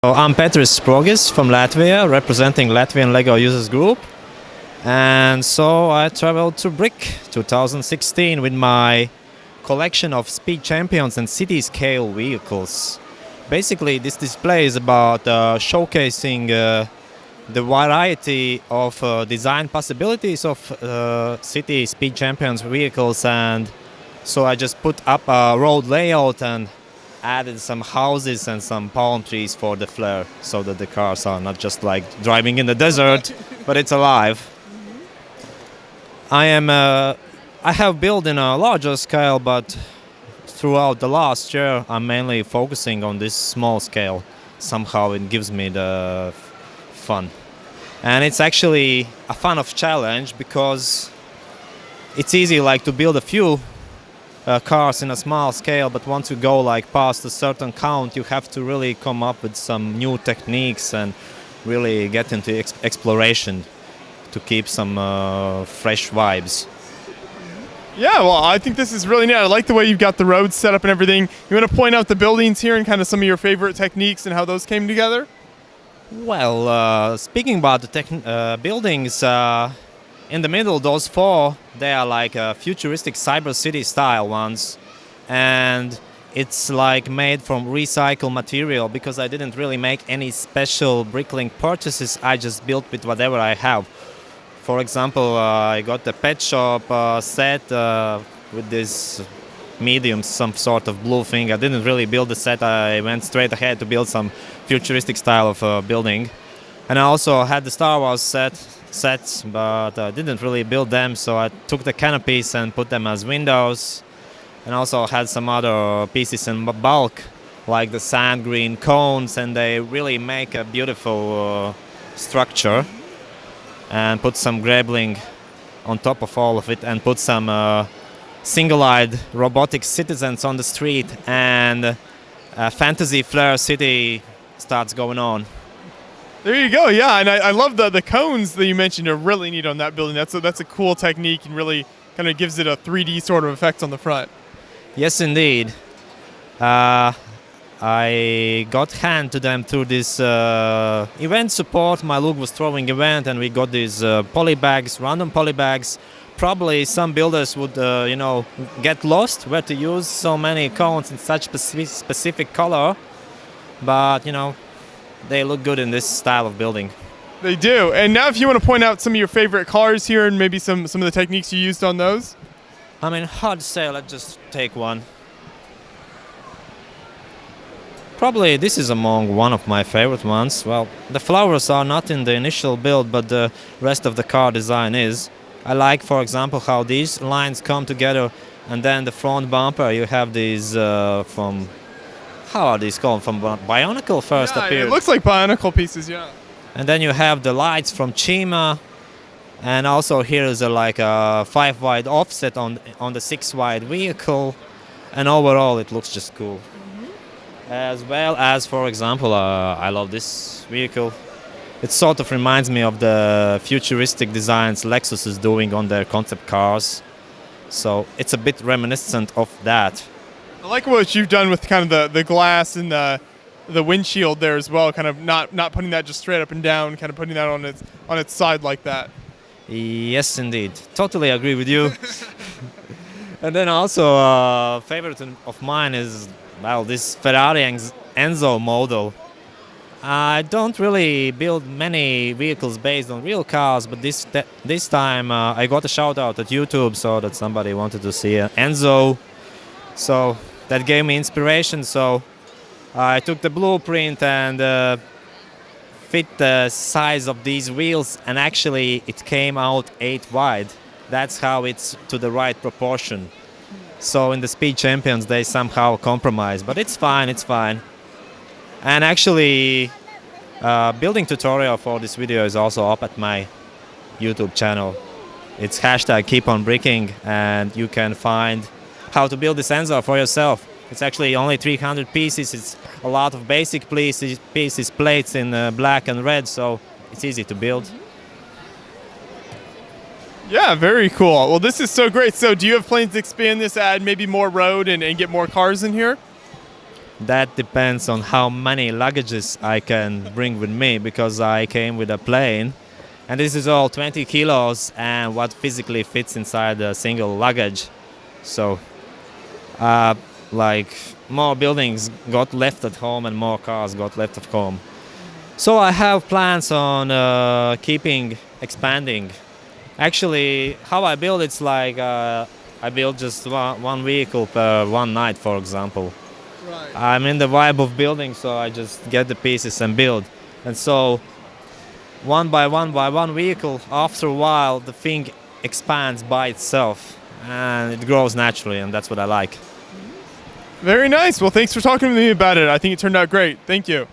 I'm Peteris Sprogis from Latvia, representing Latvian LEGO Users Group. And so I traveled to Brick 2016 with my collection of speed champions and city scale vehicles. Basically, this display is about showcasing the variety of design possibilities of city speed champions vehicles, and so I just put up a road layout and added some houses and some palm trees for the flair, so that the cars are not just like driving in the desert, but it's alive. I have built in a larger scale, but throughout the last year I'm mainly focusing on this small scale. Somehow it gives me the fun. And it's actually a fun of challenge because it's easy like to build a few cars in a small scale, but once you go like past a certain count, you have to really come up with some new techniques and really get into exploration to keep some fresh vibes. Yeah, well, I think this is really neat. I like the way you've got the roads set up and everything. You want to point out the buildings here and kind of some of your favorite techniques and how those came together? Well, speaking about the buildings, in the middle, those four, they are like futuristic cyber city style ones, and it's like made from recycled material because I didn't really make any special bricklink purchases. I just built with whatever I have. For example, I got the pet shop set with this medium, some sort of blue thing. I didn't really build the set. I went straight ahead to build some futuristic style of building. And I also had the Star Wars sets, but I didn't really build them, so I took the canopies and put them as windows, and also had some other pieces in bulk, like the sand green cones, and they really make a beautiful structure. And put some grappling on top of all of it, and put some single-eyed robotic citizens on the street, and a fantasy flair city starts going on. There you go, yeah, and I love the cones that you mentioned are really neat on that building. That's a cool technique and really kind of gives it a 3D sort of effect on the front. Yes, indeed. I got hand to them through this event support. My Luke was throwing event, and we got these polybags, random polybags. Probably some builders would, get lost where to use so many cones in such specific color, but they look good in this style of building. They do. And now if you want to point out some of your favorite cars here and maybe some of the techniques you used on those. I mean, hard to say. Let's just take one. Probably this is among one of my favorite ones. Well, the flowers are not in the initial build, but the rest of the car design is. I like, for example, how these lines come together, and then the front bumper, you have these from... How are these called? From Bionicle first appeared. It looks like Bionicle pieces, yeah. And then you have the lights from Chima, and also here is like a 5-wide offset on the 6-wide vehicle, and overall it looks just cool. As well as, for example, I love this vehicle. It sort of reminds me of the futuristic designs Lexus is doing on their concept cars, so it's a bit reminiscent of that. I like what you've done with kind of the glass and the windshield there as well, kind of not putting that just straight up and down, kind of putting that on its side like that. Yes, indeed. Totally agree with you. And then also a favorite of mine is, well, this Ferrari Enzo model. I don't really build many vehicles based on real cars, but this time I got a shout out at YouTube, so that somebody wanted to see Enzo. So that gave me inspiration, so I took the blueprint and fit the size of these wheels, and actually it came out 8 wide. That's how it's to the right proportion. So in the Speed Champions they somehow compromise, but it's fine, it's fine. And actually building tutorial for this video is also up at my YouTube channel. It's #KeepOnBricking, and you can find how to build this Enzo for yourself. It's actually only 300 pieces. It's a lot of basic pieces, plates in black and red, so it's easy to build. Yeah, very cool. Well, this is so great. So do you have plans to expand this, add maybe more road and get more cars in here? that depends on how many luggages I can bring with me, because I came with a plane, and this is all 20 kilos and what physically fits inside a single luggage. So like more buildings got left at home and more cars got left at home. So I have plans on expanding. Actually, how I build, it's like I build just one vehicle per one night, for example. Right. I'm in the vibe of building, so I just get the pieces and build. And so one by one vehicle, after a while, the thing expands by itself and it grows naturally, and that's what I like. Very nice. Well, thanks for talking to me about it. I think it turned out great. Thank you.